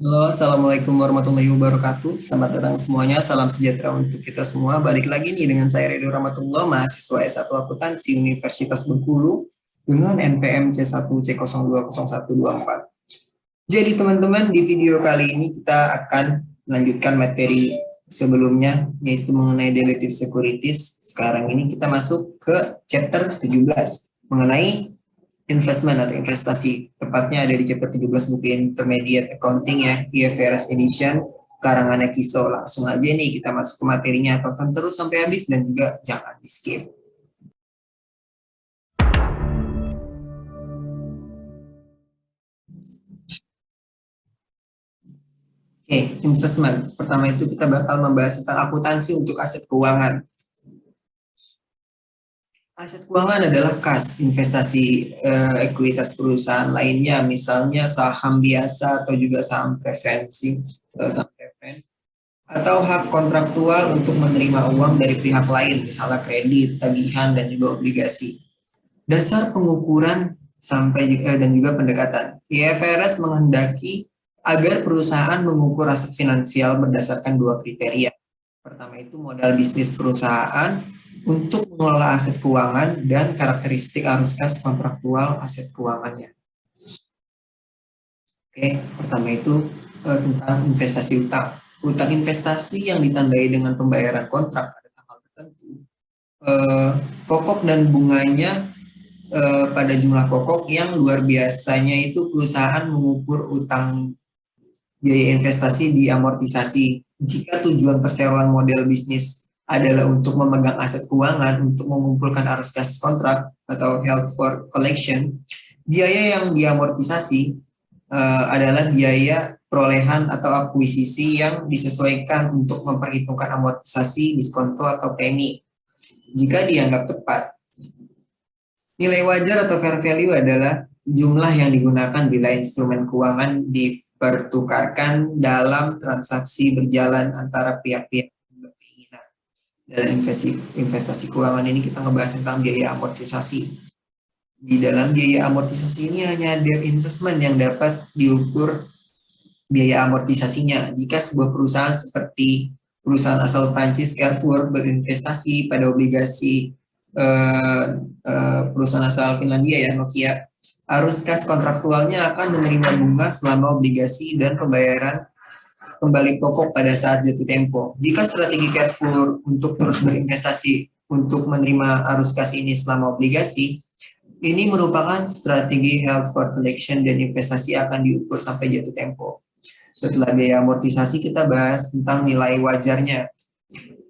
Halo, Assalamualaikum warahmatullahi wabarakatuh. Selamat datang semuanya, salam sejahtera untuk kita semua. Balik lagi nih dengan saya Redo Rahmatullah, mahasiswa S1 Akuntansi Universitas Bengkulu dengan NPM C1C020124. Jadi teman-teman, di video kali ini kita akan melanjutkan materi sebelumnya, yaitu mengenai Derivative Securities. Sekarang ini kita masuk ke chapter 17, mengenai investment atau investasi. Tepatnya ada di chapter 17 buku Intermediate Accounting ya, IFRS Edition, karangannya Kiso. Langsung aja nih kita masuk ke materinya, tonton terus sampai habis dan juga jangan di skip. Oke, investment. Pertama itu kita bakal membahas tentang akuntansi untuk aset keuangan. Aset keuangan adalah kas, investasi ekuitas perusahaan lainnya, misalnya saham biasa atau juga saham preferensi atau saham preferen, atau hak kontraktual untuk menerima uang dari pihak lain, misalnya kredit, tagihan, dan juga obligasi. Dasar pengukuran dan juga pendekatan. IFRS menghendaki agar perusahaan mengukur aset finansial berdasarkan dua kriteria. Pertama itu modal bisnis perusahaan untuk mengelola aset keuangan dan karakteristik arus kas kontraktual aset keuangannya. Oke, pertama itu tentang investasi utang. Utang investasi yang ditandai dengan pembayaran kontrak pada tanggal tertentu. Pokok dan bunganya pada jumlah pokok yang luar biasanya itu perusahaan mengukur utang biaya investasi diamortisasi. Jika tujuan perseroan model bisnis adalah untuk memegang aset keuangan untuk mengumpulkan arus kas kontrak atau held for collection, biaya yang diamortisasi adalah biaya perolehan atau akuisisi yang disesuaikan untuk memperhitungkan amortisasi, diskonto, atau premi. Jika dianggap tepat, nilai wajar atau fair value adalah jumlah yang digunakan bila instrumen keuangan dipertukarkan dalam transaksi berjalan antara pihak-pihak yang berkeinginan. Dalam investasi keuangan ini kita ngebahas tentang biaya amortisasi. Di dalam biaya amortisasi ini hanya debt investment yang dapat diukur biaya amortisasinya. Jika sebuah perusahaan seperti perusahaan asal Prancis Carrefour berinvestasi pada obligasi perusahaan asal Finlandia ya, Nokia, arus kas kontraktualnya akan menerima bunga selama obligasi dan pembayaran kembali pokok pada saat jatuh tempo. Jika strategi Carrefour untuk terus berinvestasi untuk menerima arus kas ini selama obligasi, ini merupakan strategi held for collection dan investasi akan diukur sampai jatuh tempo. Setelah biaya amortisasi, kita bahas tentang nilai wajarnya.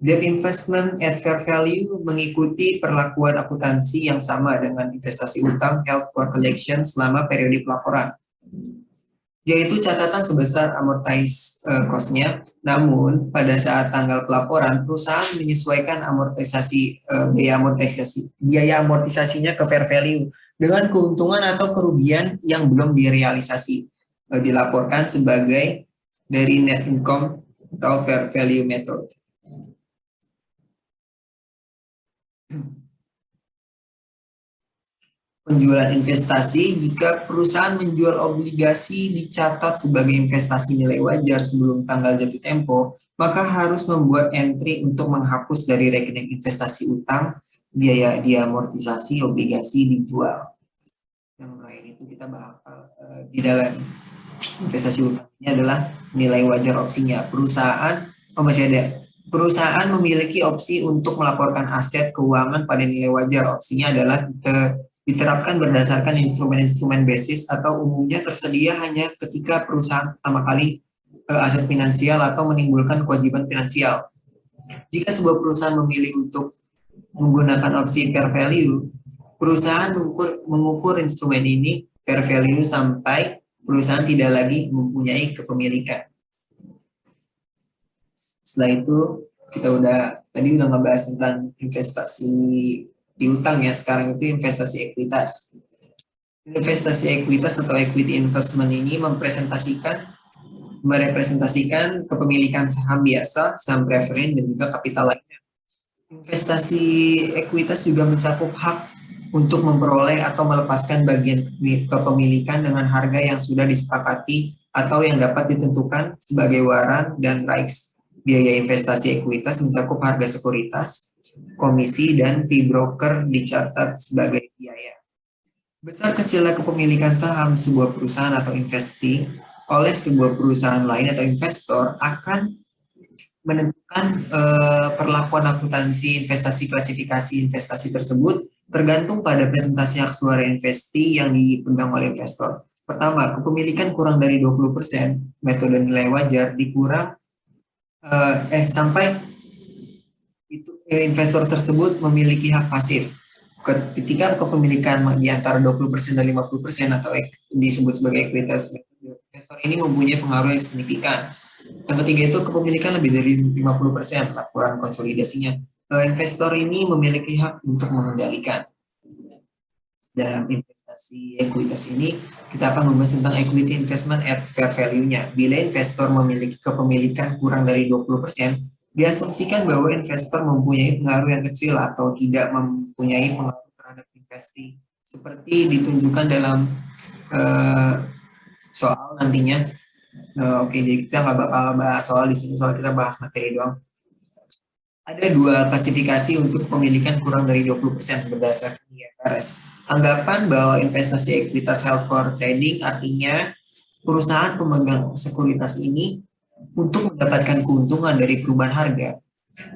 Debt investment at fair value mengikuti perlakuan akuntansi yang sama dengan investasi utang held for collection selama periode pelaporan, yaitu catatan sebesar amortized cost-nya. Namun pada saat tanggal pelaporan, perusahaan menyesuaikan biaya amortisasinya ke fair value dengan keuntungan atau kerugian yang belum direalisasi, dilaporkan sebagai dari net income atau fair value method. Penjualan investasi, jika perusahaan menjual obligasi dicatat sebagai investasi nilai wajar sebelum tanggal jatuh tempo, maka harus membuat entry untuk menghapus dari rekening investasi utang biaya diamortisasi obligasi dijual. Yang lain itu kita bahas di dalam investasi utang ini adalah nilai wajar opsinya. Perusahaan memiliki opsi untuk melaporkan aset keuangan pada nilai wajar. Opsinya adalah diterapkan berdasarkan instrumen-instrumen basis atau umumnya tersedia hanya ketika perusahaan pertama kali aset finansial atau menimbulkan kewajiban finansial. Jika sebuah perusahaan memilih untuk menggunakan opsi fair value, perusahaan mengukur instrumen ini fair value sampai perusahaan tidak lagi mempunyai kepemilikan. Setelah itu kita tadi udah ngebahas tentang investasi di utang ya, sekarang itu investasi ekuitas. Investasi ekuitas atau equity investment ini merepresentasikan kepemilikan saham biasa, saham preferen, dan juga kapital lainnya. Investasi ekuitas juga mencakup hak untuk memperoleh atau melepaskan bagian kepemilikan dengan harga yang sudah disepakati atau yang dapat ditentukan sebagai waran dan rights. Biaya investasi ekuitas mencakup harga sekuritas, komisi, dan fee broker dicatat sebagai biaya. Besar kecilnya kepemilikan saham sebuah perusahaan atau investasi oleh sebuah perusahaan lain atau investor akan menentukan perlakuan akuntansi investasi klasifikasi investasi tersebut tergantung pada presentasi hak suara investasi yang dipegang oleh investor. Pertama, kepemilikan kurang dari 20%, metode nilai wajar dikurang sampai itu investor tersebut memiliki hak pasif. Ketika kepemilikan di antara 20% dan 50% atau disebut sebagai ekuitas, investor ini mempunyai pengaruh yang signifikan. Yang ketiga itu kepemilikan lebih dari 50%, laporan konsolidasinya. Investor ini memiliki hak untuk mengendalikan. Dalam investasi ekuitas ini, kita akan membahas tentang equity investment at fair value-nya. Bila investor memiliki kepemilikan kurang dari 20%, diasumsikan bahwa investor mempunyai pengaruh yang kecil atau tidak mempunyai pengaruh terhadap investasi. Seperti ditunjukkan dalam soal nantinya. Oke, jadi kita nggak bakal bahas soal di sini, soal kita bahas materi doang. Ada dua klasifikasi untuk kepemilikan kurang dari 20% berdasarkan IFRS. Anggapan bahwa investasi ekuitas held for trading artinya perusahaan pemegang sekuritas ini untuk mendapatkan keuntungan dari perubahan harga.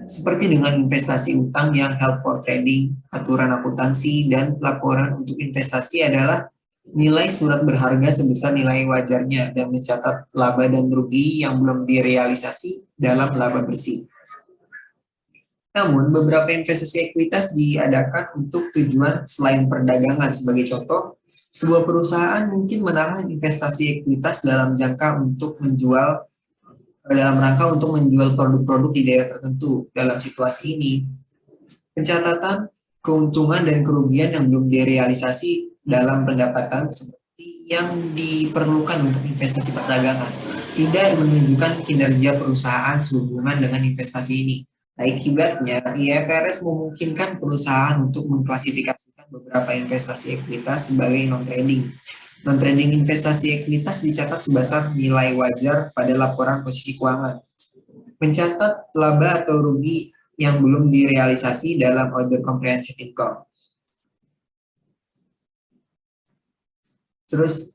Seperti dengan investasi utang yang held for trading, aturan akuntansi, dan laporan untuk investasi adalah nilai surat berharga sebesar nilai wajarnya dan mencatat laba dan rugi yang belum direalisasi dalam laba bersih. Namun, beberapa investasi ekuitas diadakan untuk tujuan selain perdagangan. Sebagai contoh, sebuah perusahaan mungkin menahan investasi ekuitas dalam rangka untuk menjual produk-produk di daerah tertentu. Dalam situasi ini, pencatatan keuntungan dan kerugian yang belum direalisasi dalam pendapatan seperti yang diperlukan untuk investasi perdagangan tidak menunjukkan kinerja perusahaan sehubungan dengan investasi ini. Akibatnya, IFRS memungkinkan perusahaan untuk mengklasifikasikan beberapa investasi ekuitas sebagai non-trading. Non-trading investasi ekuitas dicatat sebesar nilai wajar pada laporan posisi keuangan. Mencatat laba atau rugi yang belum direalisasi dalam order comprehensive income. Terus,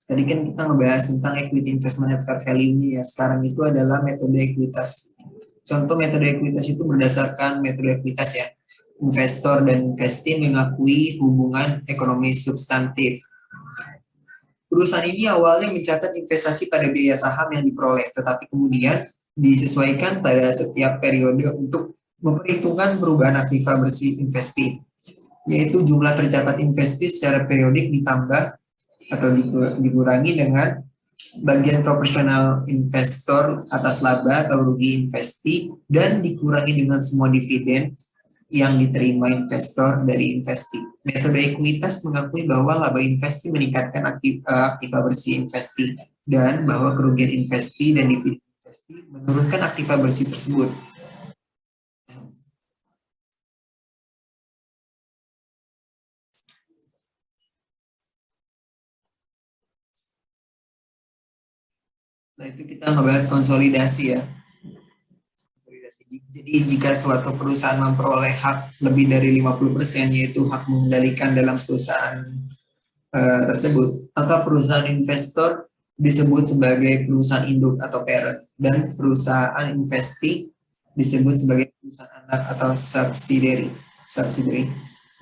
tadi kan kita ngebahas tentang equity investment at fair value ya. Sekarang itu adalah metode ekuitas. Contoh metode ekuitas itu berdasarkan metode ekuitas ya. Investor dan investee mengakui hubungan ekonomi substantif. Perusahaan ini awalnya mencatat investasi pada biaya saham yang diperoleh, tetapi kemudian disesuaikan pada setiap periode untuk memperhitungkan perubahan aktiva bersih investasi, yaitu jumlah tercatat investasi secara periodik ditambah atau dikurangi dengan bagian proporsional investor atas laba atau rugi investasi dan dikurangi dengan semua dividen yang diterima investor dari investasi. Metode ekuitas mengakui bahwa laba investasi meningkatkan aktiva bersih investasi dan bahwa kerugian investasi dan dividen investasi menurunkan aktiva bersih tersebut. Nah, itu kita ngebahas konsolidasi ya. Jadi jika suatu perusahaan memperoleh hak lebih dari 50%, yaitu hak mengendalikan dalam perusahaan tersebut, maka perusahaan investor disebut sebagai perusahaan induk atau parent, dan perusahaan investasi disebut sebagai perusahaan anak atau subsidiary.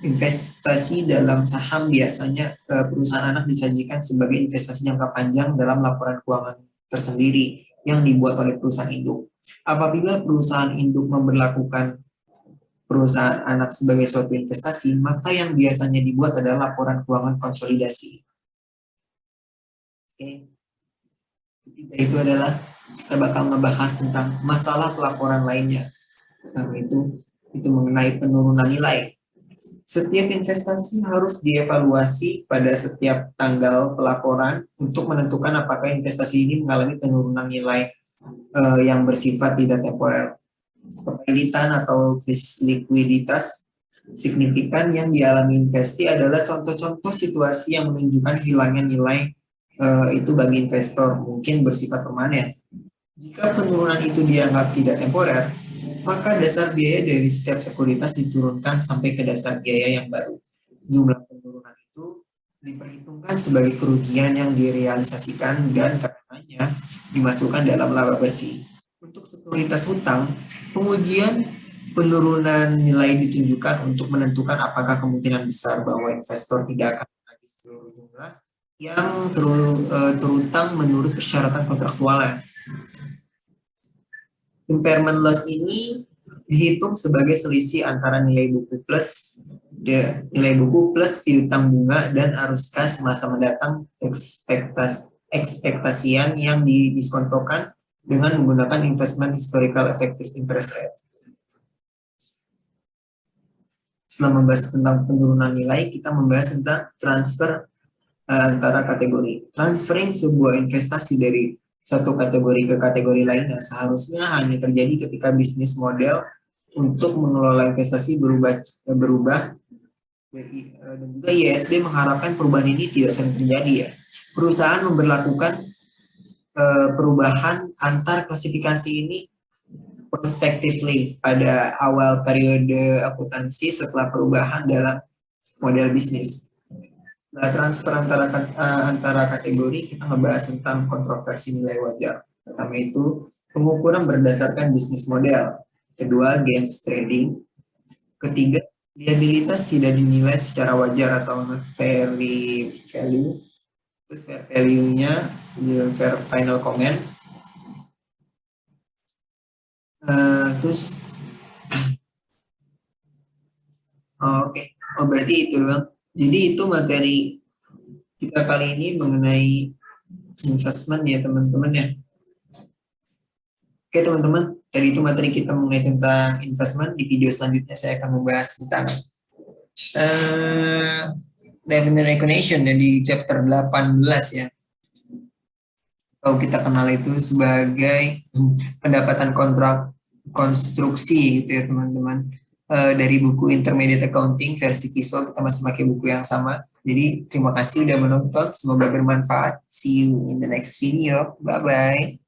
Investasi dalam saham biasanya perusahaan anak disajikan sebagai investasi jangka panjang dalam laporan keuangan tersendiri yang dibuat oleh perusahaan induk. Apabila perusahaan induk memberlakukan perusahaan anak sebagai suatu investasi, maka yang biasanya dibuat adalah laporan keuangan konsolidasi. Oke. Ketiga itu adalah kita bakal ngebahas tentang masalah pelaporan lainnya. Nah, itu mengenai penurunan nilai. Setiap investasi harus dievaluasi pada setiap tanggal pelaporan untuk menentukan apakah investasi ini mengalami penurunan nilai yang bersifat tidak temporer. Kepelitan atau krisis likuiditas signifikan yang dialami investasi adalah contoh-contoh situasi yang menunjukkan hilangnya nilai itu bagi investor mungkin bersifat permanen. Jika penurunan itu dianggap tidak temporer, maka dasar biaya dari setiap sekuritas diturunkan sampai ke dasar biaya yang baru. Jumlah penurunan itu diperhitungkan sebagai kerugian yang direalisasikan dan karenanya dimasukkan dalam laba bersih. Untuk sekuritas hutang, pengujian penurunan nilai ditunjukkan untuk menentukan apakah kemungkinan besar bahwa investor tidak akan menagih seluruh jumlah yang terutang menurut persyaratan kontraktualnya. Impairment loss ini dihitung sebagai selisih antara nilai buku plus piutang bunga dan arus kas masa mendatang ekspektasian yang didiskontokan dengan menggunakan investment historical effective interest rate. Setelah membahas tentang penurunan nilai, kita membahas tentang transfer antara kategori. Transferring sebuah investasi dari satu kategori ke kategori lainnya seharusnya hanya terjadi ketika bisnis model untuk mengelola investasi berubah dan juga ISB mengharapkan perubahan ini tidak sering terjadi ya. Perusahaan memberlakukan perubahan antar klasifikasi ini prospectively pada awal periode akuntansi setelah perubahan dalam model bisnis. Nah, transfer antara kategori, kita membahas tentang kontroversi nilai wajar. Pertama itu pengukuran berdasarkan bisnis model. Kedua, gains trading. Ketiga, liabilitas tidak dinilai secara wajar atau fair value. Terus fair value-nya, fair final comment. Oke. Oh, berarti itu doang. Jadi itu materi kita kali ini mengenai investment ya teman-teman ya. Oke teman-teman, tadi itu materi kita mengenai tentang investment. Di video selanjutnya saya akan membahas tentang revenue recognition ya, di chapter 18 ya. Kalau kita kenal itu sebagai pendapatan kontrak konstruksi gitu ya teman-teman. Dari buku Intermediate Accounting versi Kiswah, kita masih pakai buku yang sama. Jadi terima kasih udah menonton, semoga bermanfaat. See you in the next video. Bye bye.